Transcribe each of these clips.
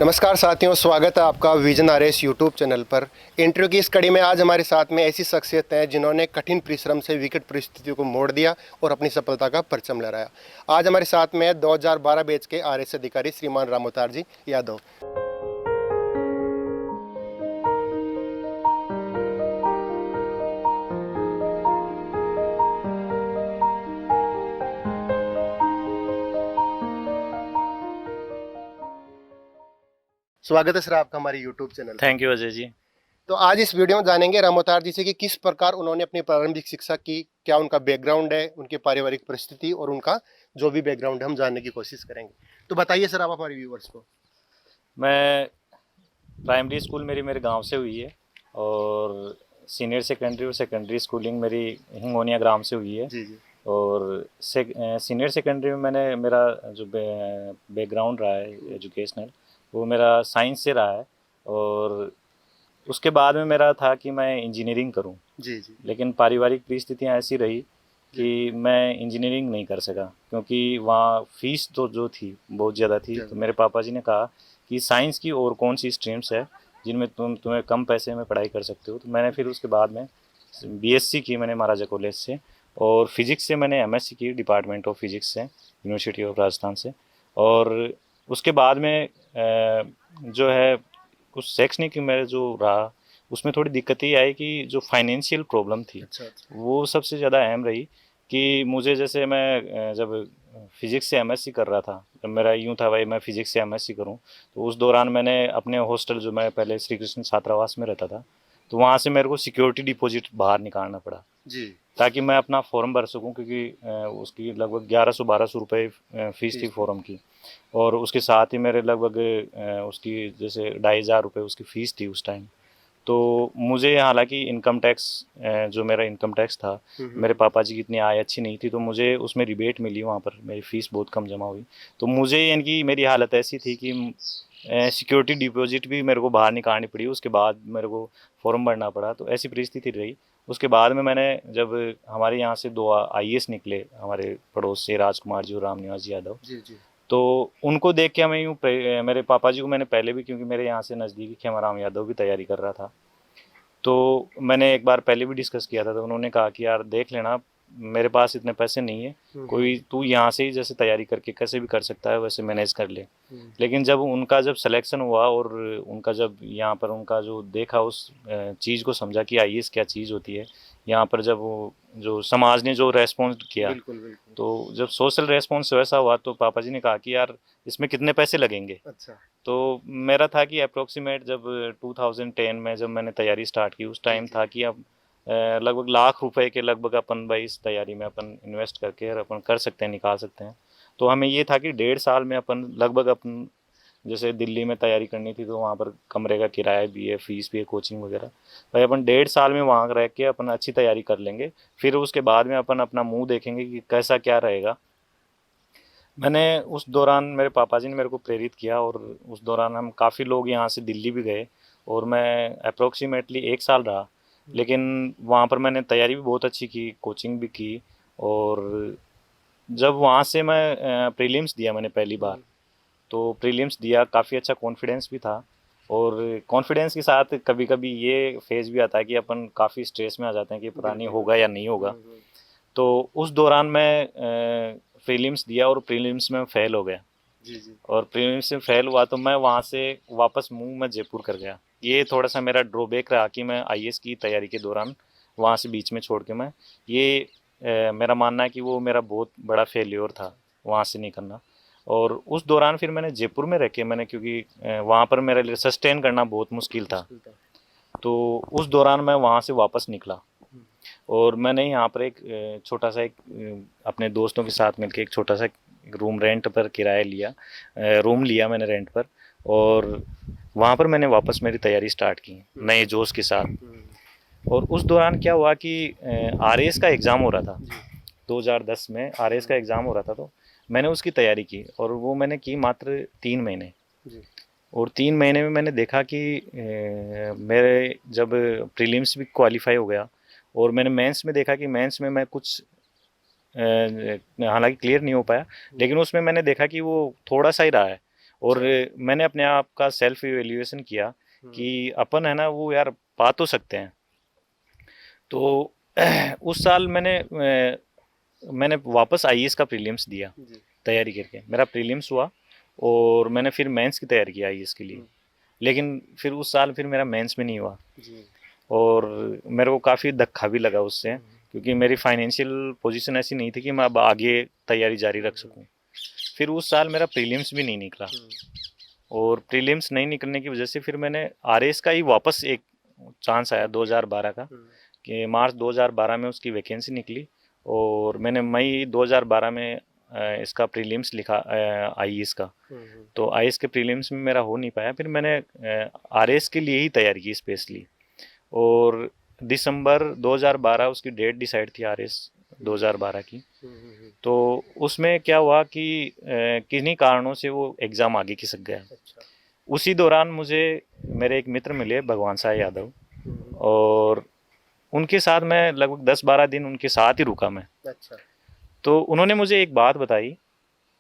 नमस्कार साथियों, स्वागत है आपका विजन आरएस यूट्यूब चैनल पर। इंटरव्यू की इस कड़ी में आज हमारे साथ में ऐसी शख्सियत हैं जिन्होंने कठिन परिश्रम से विकट परिस्थितियों को मोड़ दिया और अपनी सफलता का परचम लहराया। आज हमारे साथ में है 2012 बैच के आरएस अधिकारी श्रीमान रामोतार जी यादव। स्वागत है सर आपका हमारे यूट्यूब चैनल पर। Thank you Ajay ji. तो आज इस वीडियो में जानेंगे रामोतार जी से कि किस प्रकार उन्होंने अपनी प्रारंभिक शिक्षा की, क्या उनका बैकग्राउंड है, उनकी पारिवारिक परिस्थिति और उनका जो भी बैकग्राउंड है हम जानने की कोशिश करेंगे। तो बताइए सर आप हमारे व्यूअर्स को। मैं प्राइमरी स्कूल मेरे गांव से हुई है और सीनियर सेकेंडरी और सेकेंडरी स्कूलिंग मेरी हिंगोनिया ग्राम से हुई है। जी जी। और सीनियर सेकेंडरी में मैंने मेरा जो बैकग्राउंड रहा है एजुकेशनल, वो मेरा साइंस से रहा है। और उसके बाद में मेरा था कि मैं इंजीनियरिंग करूं, जी जी। लेकिन पारिवारिक परिस्थितियां ऐसी रही कि मैं इंजीनियरिंग नहीं कर सका, क्योंकि वहाँ फीस तो जो थी बहुत ज़्यादा थी। तो मेरे पापा जी ने कहा कि साइंस की और कौन सी स्ट्रीम्स है जिनमें तुम्हें कम पैसे में पढ़ाई कर सकते हो। तो मैंने फिर उसके बाद में बीएससी की मैंने महाराजा कॉलेज से, और फिज़िक्स से मैंने एमएससी की डिपार्टमेंट ऑफ फिज़िक्स से, यूनिवर्सिटी ऑफ राजस्थान से। और उसके बाद में जो है उस शैक्षणिक में जो रहा उसमें थोड़ी दिक्कत ये आई कि जो फाइनेंशियल प्रॉब्लम थी, अच्छा अच्छा। वो सबसे ज़्यादा अहम रही। कि मुझे जैसे मैं जब फिज़िक्स से एमएससी कर रहा था, जब मेरा यूँ था भाई मैं फिज़िक्स से एमएससी करूँ, तो उस दौरान मैंने अपने हॉस्टल, जो मैं पहले श्री कृष्ण छात्रावास में रहता था, तो वहाँ से मेरे को सिक्योरिटी डिपॉजिट बाहर निकालना पड़ा जी। ताकि मैं अपना फॉर्म भर सकूं, क्योंकि उसकी लगभग 1100-1200 रुपये फ़ीस थी फॉर्म की। और उसके साथ ही मेरे लगभग उसकी जैसे 2500 रुपये उसकी फ़ीस थी उस टाइम। तो मुझे, हालांकि इनकम टैक्स, जो मेरा इनकम टैक्स था, मेरे पापा जी की इतनी आय अच्छी नहीं थी, तो मुझे उसमें रिबेट मिली, वहाँ पर मेरी फ़ीस बहुत कम जमा हुई। तो मुझे यानी कि मेरी हालत ऐसी थी कि सिक्योरिटी डिपॉजिट भी मेरे को बाहर निकालनी पड़ी, उसके बाद मेरे को फॉर्म भरना पड़ा। तो ऐसी परिस्थिति रही। उसके बाद में मैंने, जब हमारे यहाँ से 2 आईएएस निकले हमारे पड़ोस से, राजकुमार जी और रामनिवास यादव, जी जी। तो उनको देख के मैं यूँ मेरे पापा जी को मैंने पहले भी, क्योंकि मेरे यहाँ से नज़दीकी खेमाराम यादव भी तैयारी कर रहा था, तो मैंने एक बार पहले भी डिस्कस किया था। तो उन्होंने कहा कि यार देख लेना, मेरे पास इतने पैसे नहीं है, कोई तू यहाँ से ही जैसे तैयारी करके कैसे भी कर सकता है वैसे मैनेज कर ले। लेकिन जब सिलेक्शन हुआ और उनका जब यहाँ पर उनका जो देखा, उस चीज़ को समझा कि आईएएस क्या चीज़ होती है, यहाँ पर जब वो जो समाज ने जो रेस्पॉन्स किया, बिल्कुल बिल्कुल। तो जब सोशल रेस्पॉन्स वैसा हुआ, तो पापा जी ने कहा कि यार इसमें कितने पैसे लगेंगे। अच्छा। तो मेरा था कि अप्रोक्सीमेट, जब 2010 में जब मैंने तैयारी स्टार्ट की, उस जी टाइम जी। था कि अब लगभग लाख रुपए के लगभग अपन भाई इस तैयारी में अपन इन्वेस्ट करके और अपन कर सकते हैं, निकाल सकते हैं। तो हमें ये था कि 1.5 साल में अपन लगभग अपन, जैसे दिल्ली में तैयारी करनी थी तो वहाँ पर कमरे का किराया भी है, फीस भी है, कोचिंग वगैरह, भाई अपन 1.5 साल में वहाँ रह के अपन अच्छी तैयारी कर लेंगे। फिर उसके बाद में अपन अपना मुंह देखेंगे कि कैसा क्या रहेगा। मैंने उस दौरान, मेरे पापा जी ने मेरे को प्रेरित किया, और उस दौरान हम काफ़ी लोग यहाँ से दिल्ली भी गए, और मैं अप्रोक्सीमेटली 1 साल रहा। लेकिन वहाँ पर मैंने तैयारी भी बहुत अच्छी की, कोचिंग भी की। और जब वहाँ से मैं प्रीलिम्स दिया मैंने पहली बार, तो प्रीलिम्स दिया, काफ़ी अच्छा कॉन्फिडेंस भी था। और कॉन्फिडेंस के साथ कभी कभी ये फेज़ भी आता है कि अपन काफ़ी स्ट्रेस में आ जाते हैं कि पता नहीं बिल्कुल होगा या नहीं होगा। तो उस दौरान मैं प्रीलिम्स दिया और प्रीलिम्स में फेल हो गया। जी जी। और प्रीलिम्स में फेल हुआ तो मैं वहाँ से वापस मुँह में जयपुर कर गया। ये थोड़ा सा मेरा ड्रॉबैक रहा कि मैं आईएएस की तैयारी के दौरान वहाँ से बीच में छोड़ के मैं, ये मेरा मानना है कि वो मेरा बहुत बड़ा फेल्योर था वहाँ से नहीं करना। और उस दौरान फिर मैंने जयपुर में रह के मैंने, क्योंकि वहाँ पर मेरे लिए सस्टेन करना बहुत मुश्किल था, तो उस दौरान मैं वहाँ से वापस निकला। और मैंने यहाँ पर एक छोटा सा एक अपने दोस्तों के साथ मिलकर एक छोटा सा रूम रेंट पर किराया लिया, रूम लिया मैंने रेंट पर। और वहाँ पर मैंने वापस मेरी तैयारी स्टार्ट की नए जोश के साथ। और उस दौरान क्या हुआ कि आरएएस का एग्ज़ाम हो रहा था, 2010 में आरएएस का एग्ज़ाम हो रहा था। तो मैंने उसकी तैयारी की, और वो मैंने की मात्र 3 महीने। और 3 महीने में मैंने देखा कि मेरे जब प्रीलिम्स भी क्वालिफाई हो गया, और मैंने मेंस में देखा कि मेंस में मैं कुछ हालांकि क्लियर नहीं हो पाया, लेकिन उसमें मैंने देखा कि वो थोड़ा सा ही रहा है। और मैंने अपने आप का सेल्फ इवेल्युएशन किया कि अपन है ना वो यार पा तो सकते हैं। तो उस साल मैंने वापस आईएएस का प्रीलिम्स दिया जी। तैयारी करके। मेरा प्रीलिम्स हुआ और मैंने फिर मेंस की तैयारी की आईएएस के लिए। लेकिन फिर उस साल फिर मेरा मेंस में नहीं हुआ जी। और मेरे को काफ़ी धक्का भी लगा उससे, क्योंकि मेरी फाइनेंशियल पोजीशन ऐसी नहीं थी कि मैं अब आगे तैयारी जारी रख सकूं। फिर उस साल मेरा प्रीलिम्स भी नहीं निकला और प्रीलिम्स नहीं निकलने की वजह से फिर मैंने आरएएस का ही वापस एक चांस आया 2012 का, कि मार्च 2012 में उसकी वैकेंसी निकली और मैंने मई 2012 में इसका प्रीलिम्स लिखा आईएएस का। तो आईएएस के प्रीलिम्स में मेरा हो नहीं पाया। फिर मैंने आरएएस के लिए ही तैयारी की स्पेशली और दिसंबर 2012 उसकी डेट डिसाइड थी आरएएस 2012 की। तो उसमें क्या हुआ कि किन्हीं कारणों से वो एग्ज़ाम आगे खिसक गया। उसी दौरान मुझे मेरे एक मित्र मिले भगवान साय यादव और उनके साथ मैं लगभग 10-12 दिन उनके साथ ही रुका मैं। अच्छा। तो उन्होंने मुझे एक बात बताई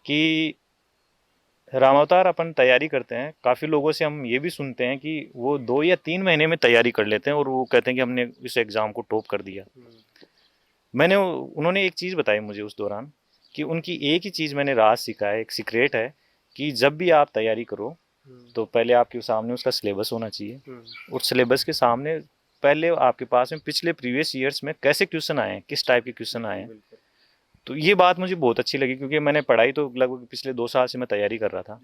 कि रामावतार अपन तैयारी करते हैं, काफ़ी लोगों से हम ये भी सुनते हैं कि वो 2 या 3 महीने में तैयारी कर लेते हैं और वो कहते हैं कि हमने इस एग्ज़ाम को टॉप कर दिया। उन्होंने एक चीज़ बताई मुझे उस दौरान कि उनकी एक ही चीज़ मैंने राज सीखा है, एक सीक्रेट है कि जब भी आप तैयारी करो तो पहले आपके सामने उसका सिलेबस होना चाहिए और सिलेबस के सामने पहले आपके पास में पिछले प्रीवियस ईयर्स में कैसे क्वेश्चन आए हैं, किस टाइप के क्वेश्चन आए हैं। तो ये बात मुझे बहुत अच्छी लगी, क्योंकि मैंने पढ़ाई तो लगभग पिछले 2 साल से मैं तैयारी कर रहा था।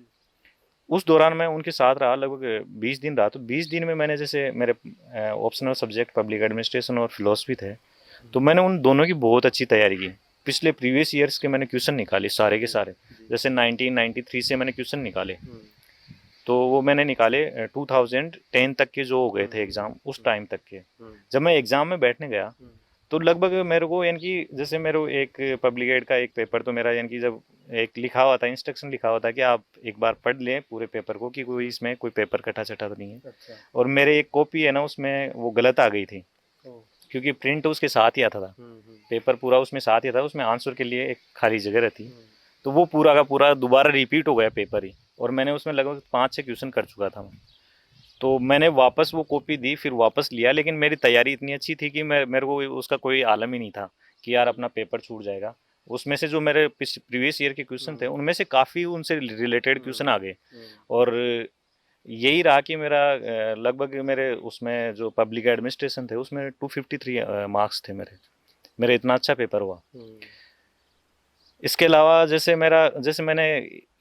उस दौरान मैं उनके साथ रहा, लगभग 20 दिन रहा। तो 20 दिन में मैंने, जैसे मेरे ऑप्शनल सब्जेक्ट पब्लिक एडमिनिस्ट्रेशन और फिलोसफी थे, तो मैंने उन दोनों की बहुत अच्छी तैयारी की। पिछले प्रीवियस ईयर्स के मैंने क्वेश्चन निकाले सारे के सारे, जैसे 1993 से मैंने क्वेश्चन निकाले। तो वो मैंने निकाले 2010 तक के जो हो गए थे एग्ज़ाम, उस टाइम तक के। जब मैं एग्ज़ाम में बैठने गया तो लगभग मेरे को, यानी कि जैसे मेरे को एक पब्लिक एड का एक पेपर, तो मेरा यानी कि जब एक लिखा हुआ था, इंस्ट्रक्शन लिखा हुआ था कि आप एक बार पढ़ लें पूरे पेपर को कि कोई इसमें कोई पेपर कटा चटा तो नहीं है। अच्छा। और मेरे एक कॉपी है ना, उसमें वो गलत आ गई थी, क्योंकि प्रिंट उसके साथ ही आता था, पेपर पूरा उसमें साथ ही था, उसमें आंसर के लिए एक खाली जगह रहती। तो वो पूरा का पूरा दोबारा रिपीट हो गया पेपर ही, और मैंने उसमें लगभग 5-6 क्वेश्चन कर चुका था। तो मैंने वापस वो कॉपी दी, फिर वापस लिया, लेकिन मेरी तैयारी इतनी अच्छी थी कि मेरे को उसका कोई आलम ही नहीं था कि यार अपना पेपर छूट जाएगा। उसमें से जो मेरे प्रीवियस ईयर के क्वेश्चन थे, उनमें से काफ़ी उनसे रिलेटेड क्वेश्चन आ गए। और यही रहा कि मेरा लगभग मेरे उसमें जो पब्लिक एडमिनिस्ट्रेशन थे उसमें 253 मार्क्स थे मेरे इतना अच्छा पेपर हुआ। इसके अलावा जैसे मैंने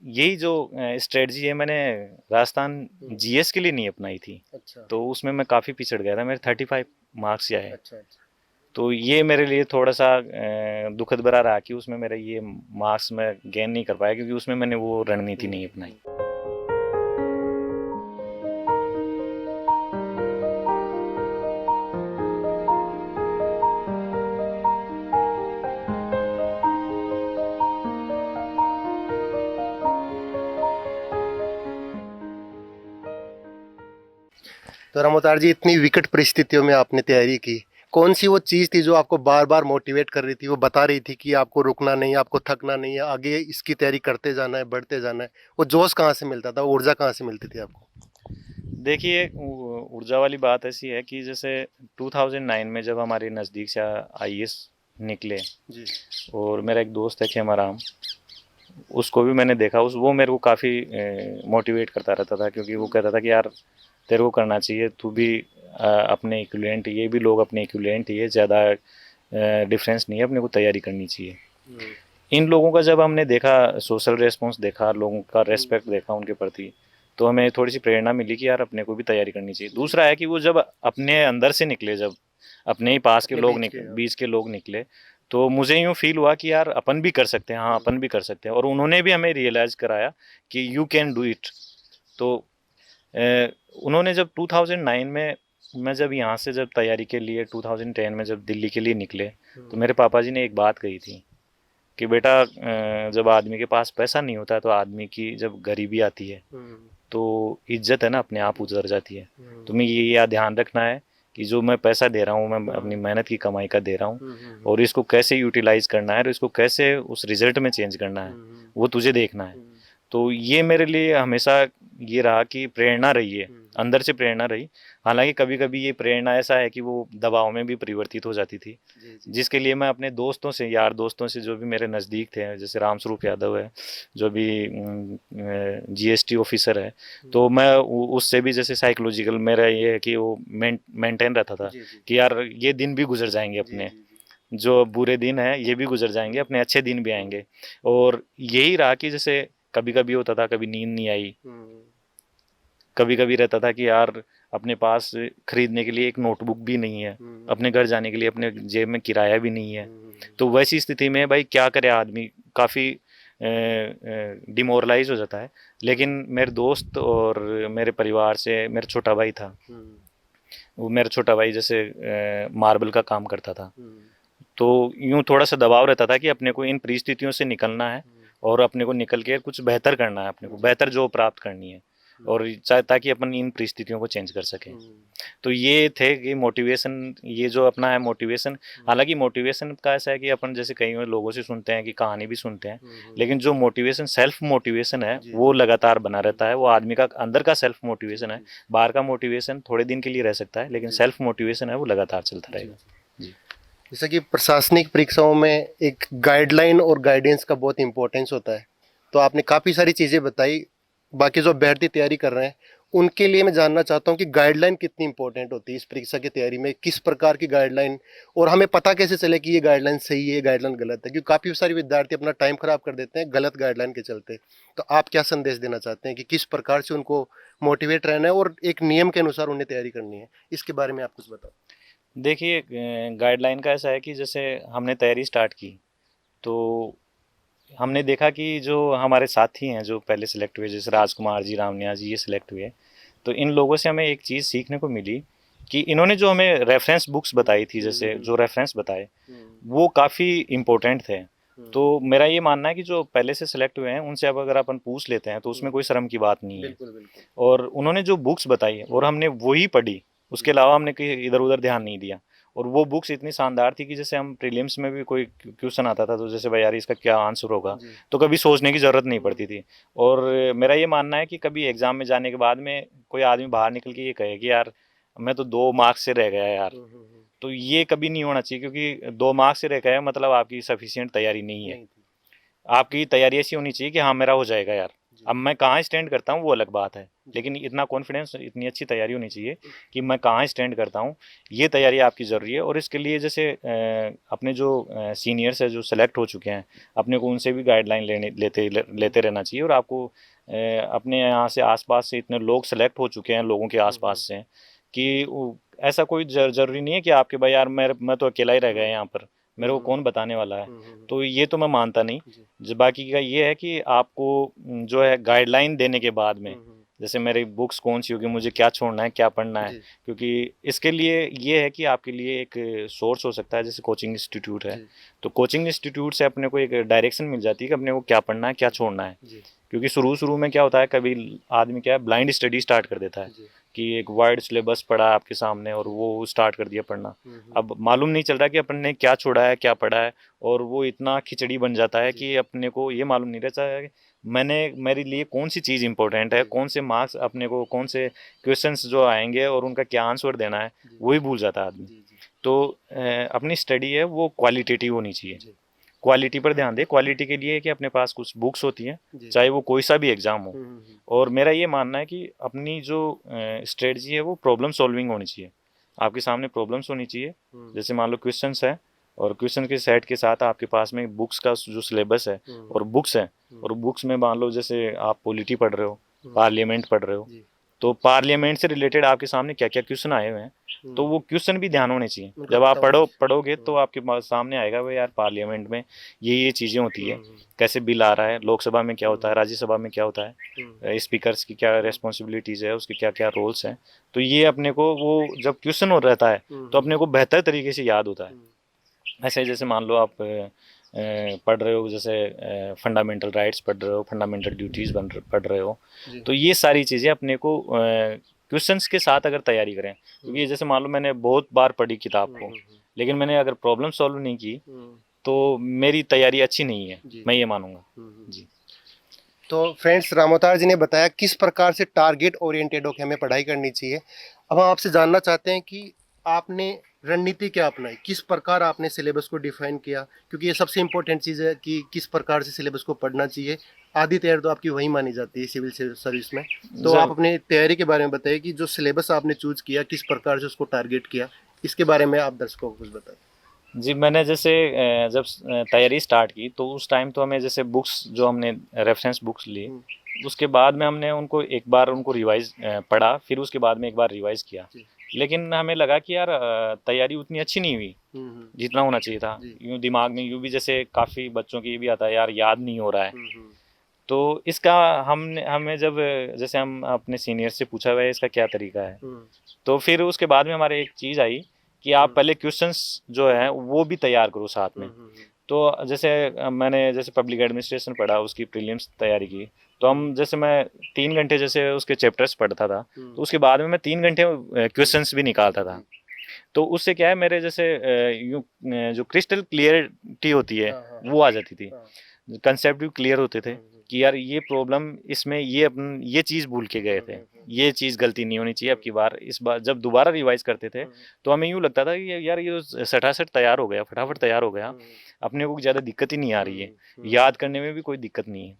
यही जो स्ट्रेटजी है, मैंने राजस्थान जीएस के लिए नहीं अपनाई थी। अच्छा। तो उसमें मैं काफ़ी पिछड़ गया था, मेरे 35 मार्क्स ही आए। अच्छा। अच्छा। तो ये मेरे लिए थोड़ा सा दुखद भरा रहा कि उसमें मेरा ये मार्क्स मैं गेन नहीं कर पाया, क्योंकि उसमें मैंने वो रणनीति नहीं अपनाई। तो रामोतार जी, इतनी विकट परिस्थितियों में आपने तैयारी की, कौन सी वो चीज़ थी जो आपको बार बार मोटिवेट कर रही थी, वो बता रही थी कि आपको रुकना नहीं है, आपको थकना नहीं है, आगे इसकी तैयारी करते जाना है, बढ़ते जाना है? वो जोश कहाँ से मिलता था, वो ऊर्जा कहाँ से मिलती थी आपको? देखिए, ऊर्जा वाली बात ऐसी है कि जैसे 2009 में जब हमारे नज़दीक से आईएएस निकले जी। और मेरा एक दोस्त है खेमाराम, उसको भी मैंने देखा, वो मेरे को काफ़ी मोटिवेट करता रहता था, क्योंकि वो कहता था कि यार तेरे को करना चाहिए, तू भी अपने इक्विवेलेंट, ये भी लोग अपने इक्विवेलेंट ही है, ज़्यादा डिफरेंस नहीं है, अपने को तैयारी करनी चाहिए। इन लोगों का जब हमने देखा, सोशल रेस्पॉन्स देखा, लोगों का रेस्पेक्ट देखा उनके प्रति, तो हमें थोड़ी सी प्रेरणा मिली कि यार अपने को भी तैयारी करनी चाहिए। दूसरा है कि वो जब अपने अंदर से निकले, जब अपने ही पास के अपने लोग बीच के, हाँ। निकले, तो मुझे यूँ फील हुआ कि यार अपन भी कर सकते हैं, हाँ अपन भी कर सकते हैं। और उन्होंने भी हमें रियलाइज़ कराया कि यू कैन डू इट। तो उन्होंने जब 2009 में, मैं जब यहाँ से जब तैयारी के लिए 2010 में जब दिल्ली के लिए निकले, तो मेरे पापा जी ने एक बात कही थी कि बेटा, जब आदमी के पास पैसा नहीं होता, तो आदमी की जब गरीबी आती है तो इज्जत है ना अपने आप उतर जाती है। तुम्हें ये ध्यान रखना है कि जो मैं पैसा दे रहा हूँ, मैं अपनी मेहनत की कमाई का दे रहा हूँ, और इसको कैसे यूटिलाइज करना है और इसको कैसे उस रिजल्ट में चेंज करना है, वो तुझे देखना है। तो ये मेरे लिए हमेशा ये रहा कि प्रेरणा रही है, अंदर से प्रेरणा रही। हालांकि कभी कभी ये प्रेरणा ऐसा है कि वो दबाव में भी परिवर्तित हो जाती थी, जिसके लिए मैं अपने दोस्तों से, यार दोस्तों से, जो भी मेरे नज़दीक थे, जैसे रामस्वरूप यादव है, जो भी जीएसटी ऑफिसर है, तो मैं उससे भी जैसे साइकोलॉजिकल मेरा ये है कि वो मेंटेन रहता था कि यार ये दिन भी गुजर जाएंगे अपने, जो बुरे दिन हैं ये भी गुजर जाएंगे, अपने अच्छे दिन भी आएंगे। और यही रहा कि जैसे कभी कभी होता था, कभी नींद नहीं आई, कभी कभी रहता था कि यार अपने पास खरीदने के लिए एक नोटबुक भी नहीं है, अपने घर जाने के लिए अपने जेब में किराया भी नहीं है। तो वैसी स्थिति में भाई क्या करे आदमी, काफ़ी डिमोरलाइज हो जाता है। लेकिन मेरे दोस्त और मेरे परिवार से, मेरा छोटा भाई था, वो मेरा छोटा भाई जैसे मार्बल का काम करता था, तो यूं थोड़ा सा दबाव रहता था कि अपने को इन परिस्थितियों से निकलना है और अपने को निकल के कुछ बेहतर करना है, अपने को बेहतर जॉब प्राप्त करनी है, और ताकि अपन इन परिस्थितियों को चेंज कर सकें। तो ये थे कि मोटिवेशन, ये जो अपना है मोटिवेशन। हालांकि मोटिवेशन का ऐसा है कि अपन जैसे कई लोगों से सुनते हैं कि कहानी भी सुनते हैं, लेकिन जो मोटिवेशन, सेल्फ मोटिवेशन है, वो लगातार बना रहता है। वो आदमी का अंदर का सेल्फ मोटिवेशन है। बाहर का मोटिवेशन थोड़े दिन के लिए रह सकता है, लेकिन सेल्फ मोटिवेशन है वो लगातार चलता रहेगा। जी। जैसा कि प्रशासनिक परीक्षाओं में एक गाइडलाइन और गाइडेंस का बहुत इंपॉर्टेंस होता है, तो आपने काफ़ी सारी चीज़ें बताई। बाकी जो अभ्यर्थी तैयारी कर रहे हैं उनके लिए मैं जानना चाहता हूँ कि गाइडलाइन कितनी इंपॉर्टेंट होती है इस परीक्षा की तैयारी में, किस प्रकार की गाइडलाइन, और हमें पता कैसे चले कि ये गाइडलाइन सही है, ये गाइडलाइन गलत है, क्योंकि काफ़ी सारे विद्यार्थी अपना टाइम खराब कर देते हैं गलत गाइडलाइन के चलते। तो आप क्या संदेश देना चाहते हैं कि किस प्रकार से उनको मोटिवेट रहना है और एक नियम के अनुसार उन्हें तैयारी करनी है, इसके बारे में आप कुछ बताओ। देखिए, गाइडलाइन का ऐसा है कि जैसे हमने तैयारी स्टार्ट की, तो हमने देखा कि जो हमारे साथी हैं जो पहले सेलेक्ट हुए, जैसे राजकुमार जी, रामनिया जी, ये सेलेक्ट हुए, तो इन लोगों से हमें एक चीज़ सीखने को मिली कि इन्होंने जो हमें रेफरेंस बुक्स बताई थी, जैसे जो रेफरेंस बताए, वो काफ़ी इम्पोर्टेंट थे। तो मेरा ये मानना है कि जो पहले से सेलेक्ट हुए हैं उनसे अब अगर अपन पूछ लेते हैं तो उसमें कोई शर्म की बात नहीं है। बिल्कुल बिल्कुल। और उन्होंने जो बुक्स बताई और हमने वही पढ़ी, उसके अलावा हमने कहीं इधर उधर ध्यान नहीं दिया। और वो बुक्स इतनी शानदार थी कि जैसे हम प्रीलिम्स में भी कोई क्वेश्चन आता था तो जैसे भाई यार इसका क्या आंसर होगा, तो कभी सोचने की ज़रूरत नहीं पड़ती थी। और मेरा ये मानना है कि कभी एग्ज़ाम में जाने के बाद में कोई आदमी बाहर निकल के ये कहे कि यार मैं तो 2 मार्क्स से रह गया यार, तो ये कभी नहीं होना चाहिए, क्योंकि 2 मार्क्स से रह गया मतलब आपकी सफिशिएंट तैयारी नहीं है। आपकी तैयारी ऐसी होनी चाहिए कि हाँ मेरा हो जाएगा यार। अब मैं कहाँ स्टैंड करता हूँ वो अलग बात है, लेकिन इतना कॉन्फिडेंस, इतनी अच्छी तैयारी होनी चाहिए कि मैं कहाँ स्टैंड करता हूँ, ये तैयारी आपकी ज़रूरी है। और इसके लिए जैसे अपने जो सीनियर्स है जो सेलेक्ट हो चुके हैं, अपने को उनसे भी गाइडलाइन लेते रहना चाहिए। और आपको अपने यहाँ से आसपास से इतने लोग सेलेक्ट हो चुके हैं, लोगों के आसपास से, कि ऐसा कोई ज़रूरी नहीं है कि आपके भाई यार मैं तो अकेला ही रह गया यहाँ पर, मेरे को कौन बताने वाला है। तो ये तो मैं मानता नहीं। जो बाकी का ये है कि आपको जो है गाइडलाइन देने के बाद में, जैसे मेरी बुक्स कौन सी होगी, मुझे क्या छोड़ना है, क्या पढ़ना है, क्योंकि इसके लिए ये है कि आपके लिए एक सोर्स हो सकता है, जैसे कोचिंग इंस्टीट्यूट है। तो कोचिंग इंस्टीट्यूट से अपने को एक डायरेक्शन मिल जाती है कि अपने को क्या पढ़ना है, क्या छोड़ना है। क्योंकि शुरू शुरू में क्या होता है, कभी आदमी क्या है ब्लाइंड स्टडी स्टार्ट कर देता है कि एक वाइड सिलेबस पढ़ा आपके सामने और वो स्टार्ट कर दिया पढ़ना। अब मालूम नहीं चल रहा कि अपन ने क्या छोड़ा है, क्या पढ़ा है, और वो इतना खिचड़ी बन जाता है कि अपने को ये मालूम नहीं रहता है मेरे लिए कौन सी चीज़ इंपॉर्टेंट है, कौन से मार्क्स अपने को, कौन से क्वेश्चंस जो आएंगे और उनका क्या आंसर देना है, वही भूल जाता है आदमी। तो अपनी स्टडी है वो क्वालिटेटिव होनी चाहिए, क्वालिटी पर ध्यान दे। क्वालिटी के लिए कि अपने पास कुछ बुक्स होती हैं, चाहे वो कोई सा भी एग्ज़ाम हो। और मेरा ये मानना है कि अपनी जो स्ट्रेटजी है वो प्रॉब्लम सॉल्विंग होनी चाहिए। आपके सामने प्रॉब्लम्स होनी चाहिए, जैसे मान लो क्वेश्चंस है, और क्वेश्चन के सेट के साथ आपके पास में बुक्स का जो सिलेबस है और बुक्स है, और बुक्स में मान लो जैसे आप पॉलिटी पढ़ रहे हो, पार्लियामेंट पढ़ रहे हो, तो पार्लियामेंट से रिलेटेड आपके सामने क्या क्या क्वेश्चन आए हुए हैं, तो वो क्वेश्चन भी ध्यान होने चाहिए। जब आप पढ़ोगे तो आपके सामने आएगा भाई यार पार्लियामेंट में ये चीज़ें होती है, कैसे बिल आ रहा है, लोकसभा में क्या होता है, राज्यसभा में क्या होता है, स्पीकर्स की क्या रेस्पॉन्सिबिलिटीज़ है, उसके क्या क्या रोल्स हैं। तो ये अपने को वो जब क्वेश्चन हो रहता है तो अपने को बेहतर तरीके से याद होता है। ऐसे जैसे मान लो आप पढ़ रहे हो, जैसे फंडामेंटल राइट्स पढ़ रहे हो, फंडामेंटल ड्यूटीज़ पढ़ रहे हो, तो ये सारी चीज़ें अपने को क्वेश्चंस के साथ अगर तैयारी करें, क्योंकि जैसे मान लो मैंने बहुत बार पढ़ी किताब को, लेकिन मैंने अगर प्रॉब्लम सॉल्व नहीं की तो मेरी तैयारी अच्छी नहीं है, मैं ये मानूंगा। जी। तो फ्रेंड्स, रामोतार जी ने बताया किस प्रकार से टारगेट ओरिएंटेड होकर हमें पढ़ाई करनी चाहिए। अब हम आपसे जानना चाहते हैं कि आपने रणनीति क्या अपनाई, किस प्रकार आपने सिलेबस को डिफाइन किया, क्योंकि ये सबसे इम्पोर्टेंट चीज़ है कि किस प्रकार से सिलेबस को पढ़ना चाहिए। आधी तैयारी तो आपकी वही मानी जाती है सिविल सर्विस में। तो आप जब अपनी तैयारी के बारे में बताइए कि जो सिलेबस आपने चूज किया किस प्रकार से उसको टारगेट किया, इसके बारे में आप दर्शकों को कुछ बताएं। जी, मैंने जैसे जब तैयारी स्टार्ट की तो उस टाइम तो हमें जैसे बुक्स जो हमने रेफरेंस बुक्स ली, उसके बाद में हमने उनको एक बार उनको रिवाइज पढ़ा, फिर उसके बाद में एक बार रिवाइज किया। जी। लेकिन हमें लगा कि यार तैयारी उतनी अच्छी नहीं हुई जितना होना चाहिए था। जी। यूँ दिमाग में यूँ भी जैसे काफ़ी बच्चों की ये भी आता है, यार याद नहीं हो रहा है। हम्म। तो इसका हमने हमें जब जैसे हम अपने सीनियर से पूछा हुआ है इसका क्या तरीका है, हम्म। तो फिर उसके बाद में हमारे एक चीज़ आई कि आप पहले क्वेश्चंस जो है वो भी तैयार करो साथ में। तो जैसे मैंने जैसे पब्लिक एडमिनिस्ट्रेशन पढ़ा, उसकी प्रीलिम्स तैयारी की, तो हम जैसे मैं 3 घंटे जैसे उसके चैप्टर्स पढ़ता था, तो उसके बाद में मैं 3 घंटे क्वेश्चंस भी निकालता था। तो उससे क्या है, मेरे जैसे यूँ जो क्रिस्टल क्लियरिटी होती है वो आ जाती थी, कंसेप्ट भी क्लियर होते थे कि यार ये प्रॉब्लम इसमें ये अपन ये चीज़ भूल के गए थे, ये चीज़ गलती नहीं होनी चाहिए अब की बार। इस बार जब दोबारा रिवाइज करते थे तो हमें यूँ लगता था कि यार ये तो सटासट तैयार हो गया, फटाफट तैयार हो गया, अपने को ज़्यादा दिक्कत ही नहीं आ रही है, याद करने में भी कोई दिक्कत नहीं है।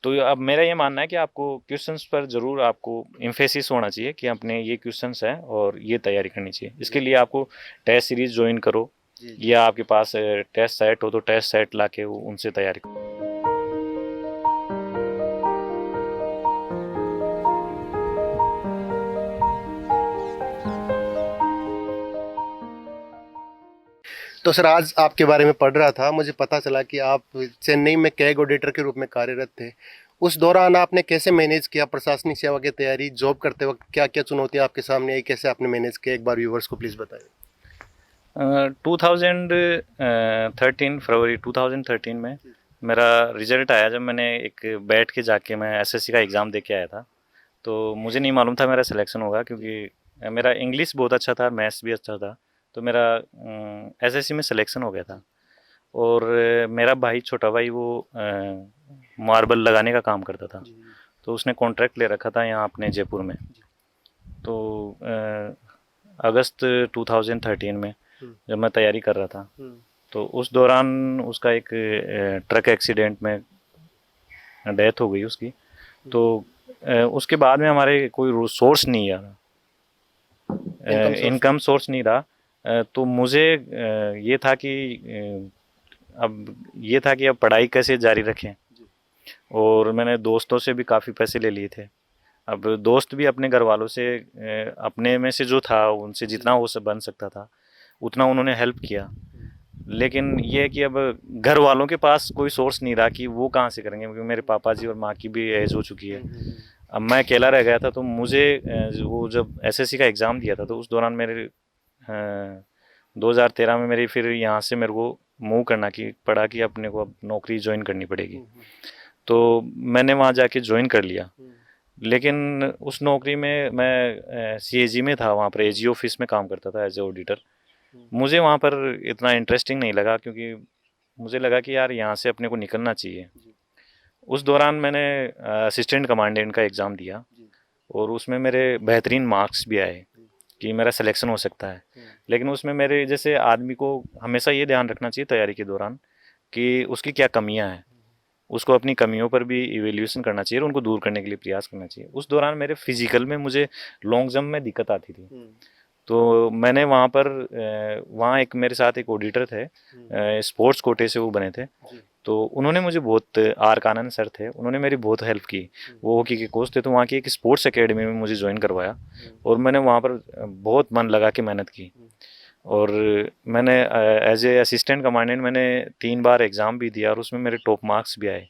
तो अब मेरा ये मानना है कि आपको क्वेश्चंस पर ज़रूर आपको एम्फेसिस होना चाहिए कि अपने ये क्वेश्चंस हैं और ये तैयारी करनी चाहिए। इसके लिए आपको टेस्ट सीरीज ज्वाइन करो, या आपके पास टेस्ट सेट हो तो टेस्ट सेट ला के उनसे तैयारी करो। तो सर, आज आपके बारे में पढ़ रहा था, मुझे पता चला कि आप चेन्नई में कैग ऑडिटर के रूप में कार्यरत थे। उस दौरान आपने कैसे मैनेज किया प्रशासनिक सेवा की तैयारी, जॉब करते वक्त क्या क्या चुनौतियां आपके सामने आई, कैसे आपने मैनेज किया, एक बार व्यूवर्स को प्लीज़ बताएं। 2013 फरवरी 2013 में मेरा रिजल्ट आया, जब मैंने एक बैठ के जाके मैं एसएससी का एग्ज़ाम दे के आया था। तो मुझे नहीं मालूम था मेरा सिलेक्शन होगा, क्योंकि मेरा इंग्लिश बहुत अच्छा था, मैथ्स भी अच्छा था, तो मेरा एसएससी में सिलेक्शन हो गया था। और मेरा भाई, छोटा भाई, वो मार्बल लगाने का काम करता था, तो उसने कॉन्ट्रैक्ट ले रखा था यहाँ अपने जयपुर में। तो अगस्त 2013 में जब मैं तैयारी कर रहा था, तो उस दौरान उसका एक ट्रक एक्सीडेंट में डेथ हो गई उसकी। तो उसके बाद में हमारे कोई सोर्स नहीं रहा, इनकम सोर्स नहीं रहा। तो मुझे ये था कि अब पढ़ाई कैसे जारी रखें, और मैंने दोस्तों से भी काफ़ी पैसे ले लिए थे। अब दोस्त भी अपने घर वालों से अपने में से जो था उनसे जितना वो सब बन सकता था उतना उन्होंने हेल्प किया। लेकिन ये है कि अब घर वालों के पास कोई सोर्स नहीं रहा कि वो कहाँ से करेंगे, क्योंकि मेरे पापा जी और माँ की भी एज हो चुकी है। अब मैं अकेला रह गया था। तो मुझे वो जब एसएससी का एग्ज़ाम दिया था तो उस दौरान मेरे 2013 में मेरी फिर यहाँ से मेरे को मूव करना की पड़ा कि अपने को अब नौकरी ज्वाइन करनी पड़ेगी। तो मैंने वहाँ जाके ज्वाइन कर लिया। लेकिन उस नौकरी में मैं सीएजी में था, वहाँ पर एजी ऑफिस में काम करता था एज ए ऑडिटर। मुझे वहाँ पर इतना इंटरेस्टिंग नहीं लगा, क्योंकि मुझे लगा कि यार यहाँ से अपने को निकलना चाहिए। उस दौरान मैंने असिस्टेंट कमांडेंट का एग्ज़ाम दिया और उसमें मेरे बेहतरीन मार्क्स भी आए कि मेरा सिलेक्शन हो सकता है। लेकिन उसमें मेरे जैसे आदमी को हमेशा ये ध्यान रखना चाहिए तैयारी के दौरान कि उसकी क्या कमियां हैं, उसको अपनी कमियों पर भी इवेल्यूएशन करना चाहिए और उनको दूर करने के लिए प्रयास करना चाहिए। उस दौरान मेरे फिजिकल में मुझे लॉन्ग जंप में दिक्कत आती थी। तो मैंने वहाँ पर वहाँ एक मेरे साथ एक ऑडिटर थे, स्पोर्ट्स कोटे से वो बने थे। तो उन्होंने मुझे बहुत, आर कानन सर थे, उन्होंने मेरी बहुत हेल्प की। वो हॉकी के कोच थे, तो वहाँ की एक स्पोर्ट्स एकेडमी में मुझे ज्वाइन करवाया और मैंने वहाँ पर बहुत मन लगा के मेहनत की। और मैंने एज ए असिस्टेंट कमांडेंट मैंने 3 बार एग्ज़ाम भी दिया और उसमें मेरे टॉप मार्क्स भी आए।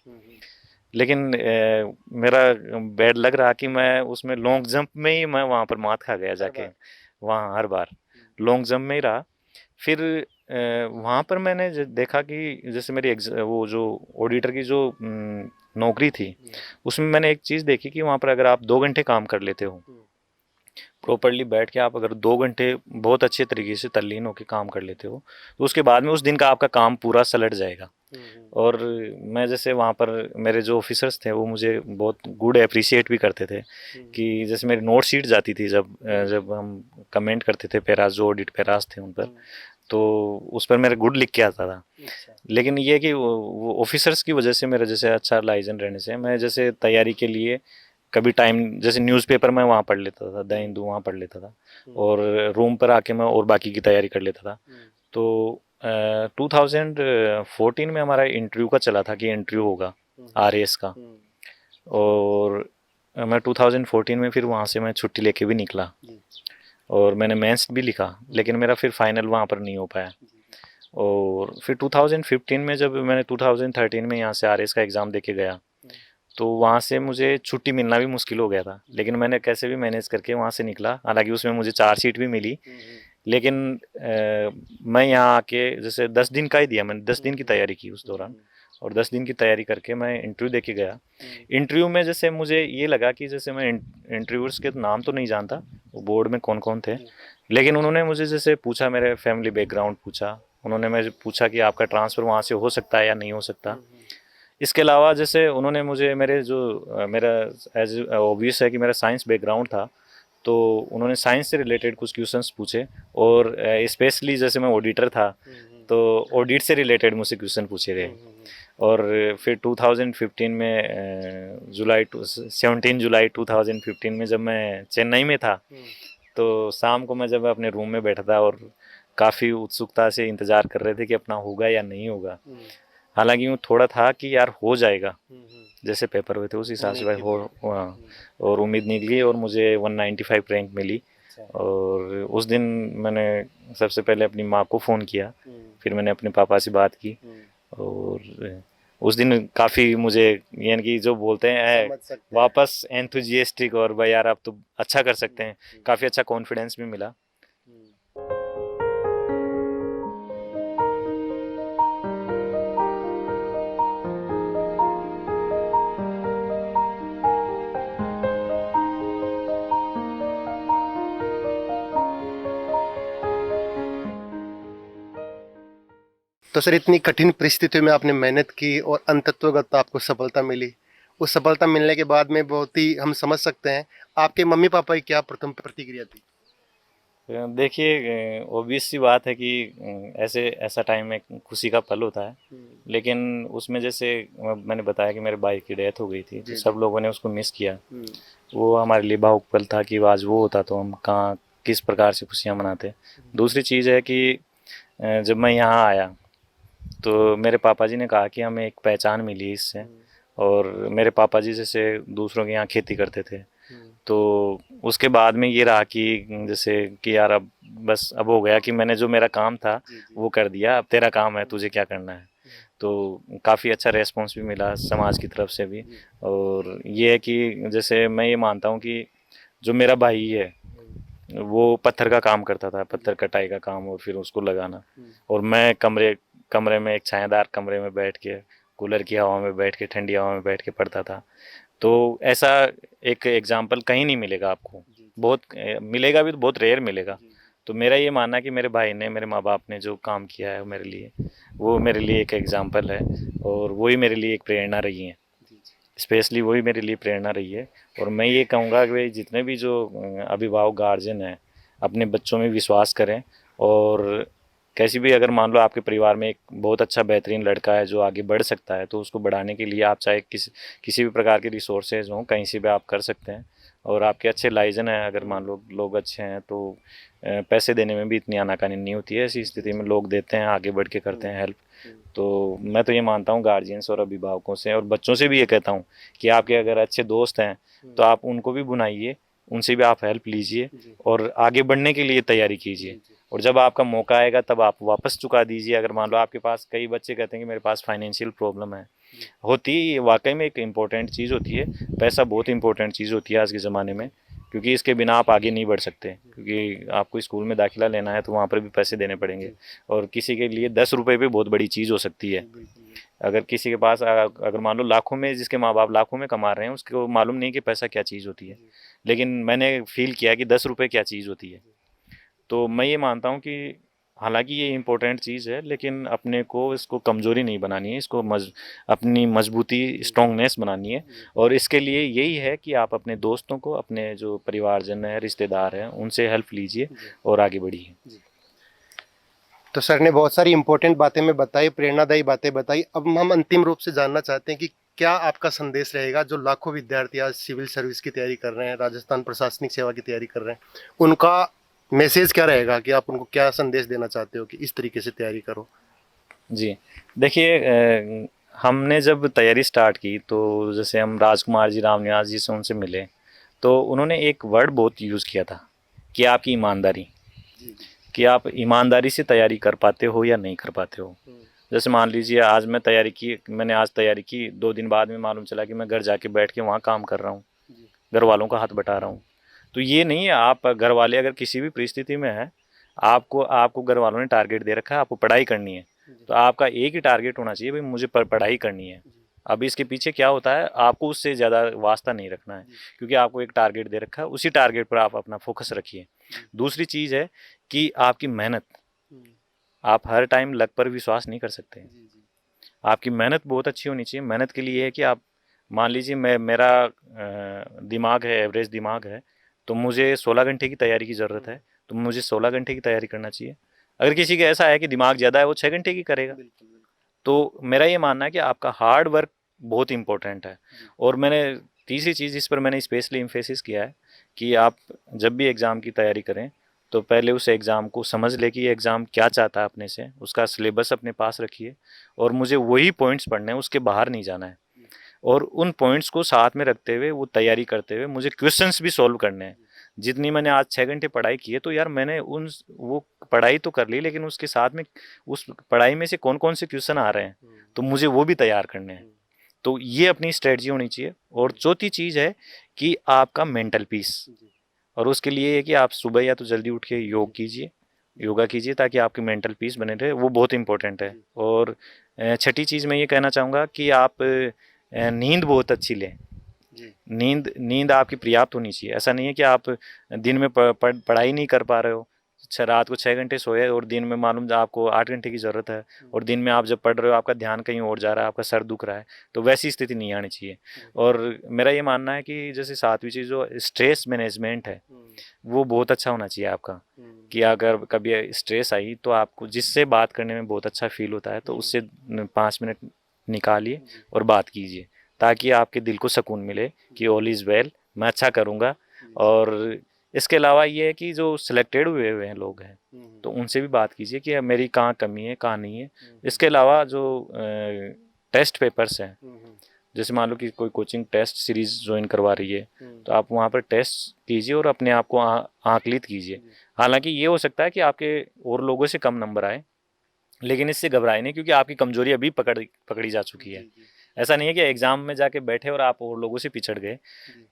लेकिन मेरा बैड लग रहा कि मैं उसमें लॉन्ग जंप में ही मैं वहाँ पर मात खा गया जाके। वहाँ हर बार लॉन्ग जंप में ही रहा। फिर वहाँ पर मैंने देखा कि जैसे मेरी वो जो ऑडिटर की जो नौकरी थी, उसमें मैंने एक चीज़ देखी कि वहाँ पर अगर आप 2 घंटे काम कर लेते हो प्रॉपरली बैठ के आप अगर 2 घंटे बहुत अच्छे तरीके से तल्लीन होकर काम कर लेते हो तो उसके बाद में उस दिन का आपका काम पूरा सलट जाएगा। और मैं जैसे वहाँ पर मेरे जो ऑफिसर्स थे वो मुझे बहुत गुड अप्रिशिएट भी करते थे कि जैसे मेरी नोट शीट जाती थी जब हम कमेंट करते थे पैराज जो ऑडिट पैराज थे उन पर, तो उस पर मेरा गुड लिख के आता था। लेकिन ये कि वो ऑफिसर्स की वजह से मेरा जैसे अच्छा लाइजन रहने से मैं जैसे तैयारी के लिए कभी टाइम जैसे न्यूज़पेपर मैं वहाँ पढ़ लेता था, द हिंदू वहाँ पढ़ लेता था और रूम पर आके मैं और बाकी की तैयारी कर लेता था। तो 2014 में हमारा इंटरव्यू का चला था कि इंटरव्यू होगा आरएएस का, और मैं 2014 में फिर वहाँ से मैं छुट्टी लेके भी निकला और मैंने मेंस भी लिखा, लेकिन मेरा फिर फाइनल वहाँ पर नहीं हो पाया। और फिर 2015 में जब मैंने 2013 में यहाँ से आरएएस का एग्ज़ाम देके गया तो वहाँ से मुझे छुट्टी मिलना भी मुश्किल हो गया था, लेकिन मैंने कैसे भी मैनेज करके वहाँ से निकला। हालांकि उसमें मुझे चार्जशीट भी मिली, लेकिन मैं यहाँ आके जैसे 10 दिन का ही दिया, मैंने 10 दिन की तैयारी की उस दौरान, और 10 दिन की तैयारी करके मैं इंटरव्यू दे के गया। इंटरव्यू में जैसे मुझे ये लगा कि जैसे मैं इंटरव्यूअर्स के नाम तो नहीं जानता वो बोर्ड में कौन कौन थे, लेकिन उन्होंने मुझे जैसे पूछा, मेरे फैमिली बैकग्राउंड पूछा, उन्होंने मुझे पूछा कि आपका ट्रांसफ़र वहाँ से हो सकता है या नहीं हो सकता। इसके अलावा जैसे उन्होंने मुझे मेरे जो मेरा एज ऑब्वियस है कि मेरा साइंस बैकग्राउंड था, तो उन्होंने साइंस से रिलेटेड कुछ क्वेश्चंस पूछे, और स्पेशली जैसे मैं ऑडिटर था तो ऑडिट से रिलेटेड मुझसे क्वेश्चन पूछे गए। और फिर 2015 में 17 जुलाई 2015 में जब मैं चेन्नई में था तो शाम को मैं जब अपने रूम में बैठा था और काफ़ी उत्सुकता से इंतज़ार कर रहे थे कि अपना होगा या नहीं होगा। हालांकि यूँ थोड़ा था कि यार हो जाएगा, जैसे पेपर हुए थे उस हिसाब से भाई हो, हाँ, और उम्मीद निकली और मुझे 195 रैंक मिली। और उस दिन मैंने सबसे पहले अपनी माँ को फ़ोन किया, फिर मैंने अपने पापा से बात की, और उस दिन काफ़ी मुझे यानी कि जो बोलते हैं वापस एंथुजियास्टिक, और भाई यार आप तो अच्छा कर सकते हैं, काफ़ी अच्छा कॉन्फिडेंस भी मिला। तो सर इतनी कठिन परिस्थितियों में आपने मेहनत की और अंतत्वगत आपको सफलता मिली। उस सफलता मिलने के बाद में बहुत ही हम समझ सकते हैं आपके मम्मी पापा की क्या प्रथम प्रतिक्रिया थी? देखिए ऑब्वियस सी बात है कि ऐसे ऐसा टाइम में खुशी का पल होता है, लेकिन उसमें जैसे मैंने बताया कि मेरे भाई की डेथ हो गई थी तो सब लोगों ने उसको मिस किया। वो हमारे लिए भावुक पल था कि आज वो होता तो हम कहाँ किस प्रकार से खुशियाँ मनाते। दूसरी चीज़ है कि जब मैं यहाँ आया तो मेरे पापा जी ने कहा कि हमें एक पहचान मिली इससे, और मेरे पापा जी जैसे दूसरों के यहाँ खेती करते थे, तो उसके बाद में ये रहा कि जैसे कि यार अब बस अब हो गया कि मैंने जो मेरा काम था वो कर दिया, अब तेरा काम है, तुझे क्या करना है। तो काफ़ी अच्छा रेस्पॉन्स भी मिला समाज की तरफ से भी। और ये है कि जैसे मैं ये मानता हूँ कि जो मेरा भाई है वो पत्थर का काम करता था, पत्थर कटाई का काम, और फिर उसको लगाना, और मैं कमरे कमरे में एक छायादार कमरे में बैठ के कूलर की हवा में बैठ के ठंडी हवा में बैठ के पढ़ता था। तो ऐसा एक एग्जाम्पल कहीं नहीं मिलेगा आपको, बहुत मिलेगा भी तो बहुत रेयर मिलेगा। तो मेरा ये मानना है कि मेरे भाई ने, मेरे माँ बाप ने जो काम किया है मेरे लिए, वो मेरे लिए एक एग्जाम्पल है, और वही मेरे लिए एक प्रेरणा रही है, स्पेशली वही मेरे लिए प्रेरणा रही है। और मैं ये कहूँगा कि भाई जितने भी जो अभिभावक गार्जियन हैं अपने बच्चों में विश्वास करें, और कैसी भी अगर मान लो आपके परिवार में एक बहुत अच्छा बेहतरीन लड़का है जो आगे बढ़ सकता है, तो उसको बढ़ाने के लिए आप चाहे किसी भी प्रकार के रिसोर्सेज हों कहीं से भी आप कर सकते हैं। और आपके अच्छे लाइजन हैं, अगर मान लो लोग अच्छे हैं तो पैसे देने में भी इतनी आनाकानी नहीं होती है, ऐसी स्थिति में लोग देते हैं, आगे बढ़ के करते हैं हेल्प। तो मैं तो ये मानता हूँ गार्जियंस और अभिभावकों से और बच्चों से भी ये कहता हूँ कि आपके अगर अच्छे दोस्त हैं तो आप उनको भी बुलाइए, उनसे भी आप हेल्प लीजिए और आगे बढ़ने के लिए तैयारी कीजिए। और जब आपका मौका आएगा तब आप वापस चुका दीजिए। अगर मान लो आपके पास, कई बच्चे कहते हैं कि मेरे पास फाइनेंशियल प्रॉब्लम है, होती है वाकई में एक इम्पोर्टेंट चीज़ होती है, पैसा बहुत इंपॉर्टेंट चीज़ होती है आज के ज़माने में, क्योंकि इसके बिना आप आगे नहीं बढ़ सकते। क्योंकि आपको स्कूल में दाखिला लेना है तो वहाँ पर भी पैसे देने पड़ेंगे, और किसी के लिए 10 रुपये भी बहुत बड़ी चीज़ हो सकती है। अगर किसी के पास अगर मान लो लाखों में, जिसके माँ बाप लाखों में कमा रहे हैं, उसको मालूम नहीं कि पैसा क्या चीज़ होती है। लेकिन मैंने फील किया कि 10 रुपये क्या चीज़ होती है। तो मैं ये मानता हूँ कि हालांकि ये इम्पोर्टेंट चीज़ है, लेकिन अपने को इसको कमज़ोरी नहीं बनानी है, इसको अपनी मजबूती, स्ट्रॉन्गनेस बनानी है। और इसके लिए यही है कि आप अपने दोस्तों को, अपने जो परिवारजन हैं, रिश्तेदार हैं, उनसे हेल्प लीजिए और आगे बढ़िए। तो सर ने बहुत सारी इंपॉर्टेंट बातें में बताई, प्रेरणादायी बातें बताई। अब हम अंतिम रूप से जानना चाहते हैं कि क्या आपका संदेश रहेगा जो लाखों विद्यार्थी आज सिविल सर्विस की तैयारी कर रहे हैं, राजस्थान प्रशासनिक सेवा की तैयारी कर रहे हैं, उनका मैसेज क्या रहेगा कि आप उनको क्या संदेश देना चाहते हो कि इस तरीके से तैयारी करो? जी, देखिए, हमने जब तैयारी स्टार्ट की तो जैसे हम राजकुमार जी, रामनिवास जी से उनसे मिले, तो उन्होंने एक वर्ड बहुत यूज़ किया था कि आपकी ईमानदारी, कि आप ईमानदारी से तैयारी कर पाते हो या नहीं कर पाते हो। जैसे मान लीजिए आज मैंने आज तैयारी की, 2 दिन बाद में मालूम चला कि मैं घर जाके बैठ के वहाँ काम कर रहा हूँ, घर वालों का हाथ बटा रहा हूँ। तो ये नहीं है, आप घर वाले अगर किसी भी परिस्थिति में है, आपको आपको घर वालों ने टारगेट दे रखा है, आपको पढ़ाई करनी है, तो आपका एक ही टारगेट होना चाहिए, भाई मुझे पढ़ाई करनी है। अब इसके पीछे क्या होता है, आपको उससे ज़्यादा वास्ता नहीं रखना है, क्योंकि आपको एक टारगेट दे रखा है, उसी टारगेट पर आप अपना फोकस रखिए। दूसरी चीज़ है कि आपकी मेहनत, आप हर टाइम लक पर विश्वास नहीं कर सकते। आपकी मेहनत बहुत अच्छी होनी चाहिए। मेहनत के लिए है कि आप मान लीजिए मेरा दिमाग है, एवरेज दिमाग है, तो मुझे 16 घंटे की तैयारी की ज़रूरत है, तो मुझे 16 घंटे की तैयारी करना चाहिए। अगर किसी का ऐसा है कि दिमाग ज़्यादा है, वो 6 घंटे की करेगा। तो मेरा ये मानना है कि आपका हार्ड वर्क बहुत इंपॉर्टेंट है। और मैंने तीसरी चीज़ जिस पर मैंने स्पेशली इम्फेसिस किया है कि आप जब भी एग्ज़ाम की तैयारी करें, तो पहले उस एग्ज़ाम को समझ ले कि ये एग्ज़ाम क्या चाहता है अपने से, उसका सिलेबस अपने पास रखिए और मुझे वही पॉइंट्स पढ़ने हैं, उसके बाहर नहीं जाना है। और उन पॉइंट्स को साथ में रखते हुए, वो तैयारी करते हुए मुझे क्वेश्चंस भी सॉल्व करने हैं। जितनी मैंने आज 6 घंटे पढ़ाई की है, तो यार मैंने उन वो पढ़ाई तो कर ली, लेकिन उसके साथ में उस पढ़ाई में से कौन कौन से क्वेश्चन आ रहे हैं, तो मुझे वो भी तैयार करने हैं। तो ये अपनी स्ट्रेटजी होनी चाहिए। और चौथी चीज़ है कि आपका मेंटल पीस, और उसके लिए है कि आप सुबह या तो जल्दी उठ के योगा कीजिए ताकि आपकी मेंटल पीस बने रहे, वो बहुत इंपॉर्टेंट है। और छठी चीज़ मैं ये कहना चाहूँगा कि आप नींद बहुत अच्छी लें। नींद नींद आपकी पर्याप्त होनी चाहिए। ऐसा नहीं है कि आप दिन में पढ़ाई नहीं कर पा रहे हो, रात को 6 घंटे सोए और दिन में मालूम आपको 8 घंटे की ज़रूरत है, और दिन में आप जब पढ़ रहे हो आपका ध्यान कहीं और जा रहा है, आपका सर दुख रहा है, तो वैसी स्थिति नहीं आनी चाहिए। और मेरा ये मानना है कि जैसे सातवीं चीज़ जो स्ट्रेस मैनेजमेंट है, वो बहुत अच्छा होना चाहिए आपका। कि अगर कभी स्ट्रेस आई तो आपको जिससे बात करने में बहुत अच्छा फील होता है, तो उससे 5 मिनट निकालिए और बात कीजिए, ताकि आपके दिल को सुकून मिले कि ऑल इज़ वेल, मैं अच्छा करूँगा। और इसके अलावा ये है कि जो सिलेक्टेड हुए हुए हैं लोग हैं, तो उनसे भी बात कीजिए कि मेरी कहाँ कमी है, कहाँ नहीं है। इसके अलावा जो टेस्ट पेपर्स हैं, जैसे मान लो कि कोई कोचिंग टेस्ट सीरीज ज्वाइन करवा रही है, तो आप वहाँ पर टेस्ट कीजिए और अपने आप को आकलित कीजिए। हालांकि ये हो सकता है कि आपके और लोगों से कम नंबर आए, लेकिन इससे घबराए नहीं, क्योंकि आपकी कमजोरी अभी पकड़ी जा चुकी है। ऐसा नहीं है कि एग्जाम में जाके बैठे और आप और लोगों से पिछड़ गए,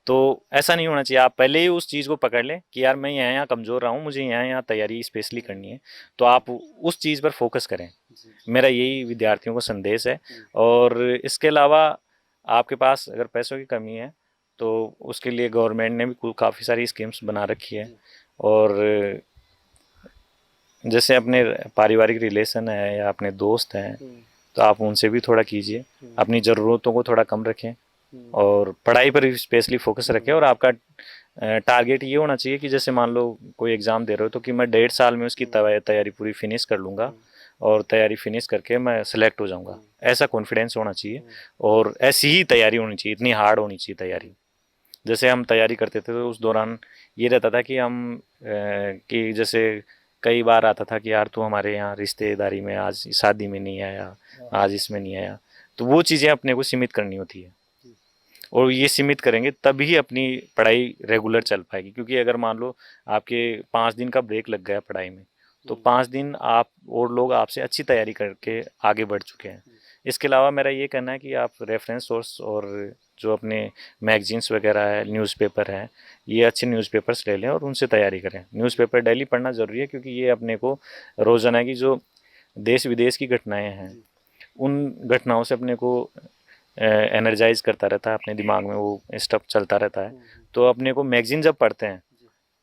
तो ऐसा नहीं होना चाहिए। आप पहले ही उस चीज़ को पकड़ लें कि यार मैं यहाँ कमज़ोर रहा हूँ, मुझे यहाँ तैयारी स्पेशली करनी है, तो आप उस चीज़ पर फोकस करें। मेरा यही विद्यार्थियों को संदेश है। और इसके अलावा आपके पास अगर पैसों की कमी है, तो उसके लिए गवर्नमेंट ने भी काफ़ी सारी स्कीम्स बना रखी है। और जैसे अपने पारिवारिक रिलेशन है या अपने दोस्त हैं, तो आप उनसे भी थोड़ा कीजिए, अपनी ज़रूरतों को थोड़ा कम रखें और पढ़ाई पर स्पेशली फोकस रखें। और आपका टारगेट ये होना चाहिए कि जैसे मान लो कोई एग्ज़ाम दे रहे हो, तो कि मैं 1.5 साल में उसकी तैयारी पूरी फिनिश कर लूँगा और तैयारी फिनिश करके मैं सेलेक्ट हो जाऊँगा, ऐसा कॉन्फिडेंस होना चाहिए। और ऐसी ही तैयारी होनी चाहिए, इतनी हार्ड होनी चाहिए तैयारी। जैसे हम तैयारी करते थे तो उस दौरान ये रहता था कि कि जैसे कई बार आता था कि यार तू हमारे यहाँ रिश्तेदारी में आज शादी में नहीं आया, आज इसमें नहीं आया, तो वो चीज़ें अपने को सीमित करनी होती है। और ये सीमित करेंगे तभी अपनी पढ़ाई रेगुलर चल पाएगी। क्योंकि अगर मान लो आपके 5 दिन का ब्रेक लग गया पढ़ाई में, तो 5 दिन आप और लोग आपसे अच्छी तैयारी करके आगे बढ़ चुके हैं। इसके अलावा मेरा ये कहना है कि आप रेफरेंस सोर्स और जो अपने मैगजीन्स वगैरह है, न्यूज़पेपर हैं, ये अच्छे न्यूज़पेपर्स ले लें और उनसे तैयारी करें। न्यूज़पेपर डेली पढ़ना ज़रूरी है, क्योंकि ये अपने को रोज़ाना की जो देश विदेश की घटनाएं हैं, उन घटनाओं से अपने को एनर्जाइज करता रहता है, अपने दिमाग में वो स्टफ चलता रहता है। तो अपने को मैगजीन जब पढ़ते हैं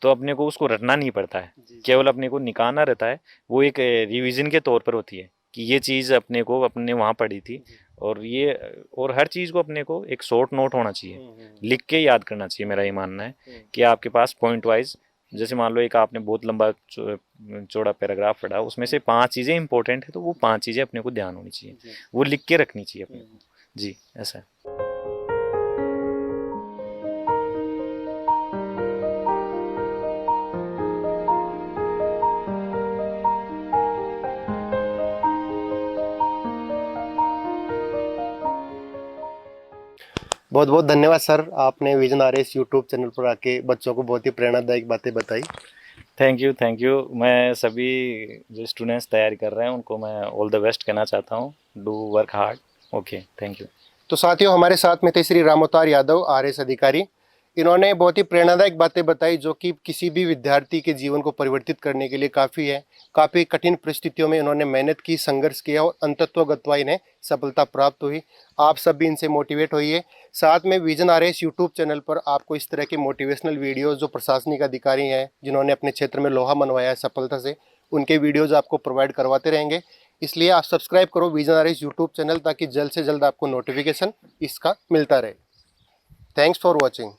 तो अपने को उसको रटना नहीं पड़ता है, केवल अपने को निकालना रहता है। वो एक रिवीजन के तौर पर होती है कि ये चीज़ अपने को अपने वहाँ पढ़ी थी, और ये और हर चीज़ को अपने को एक शॉर्ट नोट होना चाहिए, लिख के याद करना चाहिए। मेरा ये मानना है कि आपके पास पॉइंट वाइज, जैसे मान लो एक आपने बहुत लंबा चौड़ा पैराग्राफ पढ़ा, उसमें से 5 चीज़ें इंपॉर्टेंट है, तो वो 5 चीज़ें अपने को ध्यान होनी चाहिए, वो लिख के रखनी चाहिए अपने को। जी, ऐसा है। बहुत बहुत धन्यवाद सर, आपने विजन आरएस यूट्यूब चैनल पर आके बच्चों को बहुत ही प्रेरणादायक बातें बताई। Thank you, thank you. मैं सभी जो स्टूडेंट्स तैयारी कर रहे हैं उनको मैं ऑल द बेस्ट कहना चाहता हूँ। Do work hard. Okay, thank you. तो साथियों, हमारे साथ में थे श्री रामोतार यादव, आरएस अधिकारी। इन्होंने बहुत ही प्रेरणादायक बातें बताई जो कि किसी भी विद्यार्थी के जीवन को परिवर्तित करने के लिए काफ़ी है। काफ़ी कठिन परिस्थितियों में इन्होंने मेहनत की, संघर्ष किया और अंतत्वगत्वा इन्हें सफलता प्राप्त हुई। आप सब भी इनसे मोटिवेट होइए। साथ में विजन आरएस यूट्यूब चैनल पर आपको इस तरह के मोटिवेशनल वीडियोज़, जो प्रशासनिक अधिकारी हैं जिन्होंने अपने क्षेत्र में लोहा मनवाया है सफलता से, उनके वीडियोज़ आपको प्रोवाइड करवाते रहेंगे। इसलिए आप सब्सक्राइब करो विजन आरएस यूट्यूब चैनल, ताकि जल्द से जल्द आपको नोटिफिकेशन इसका मिलता रहे। Thanks for watching.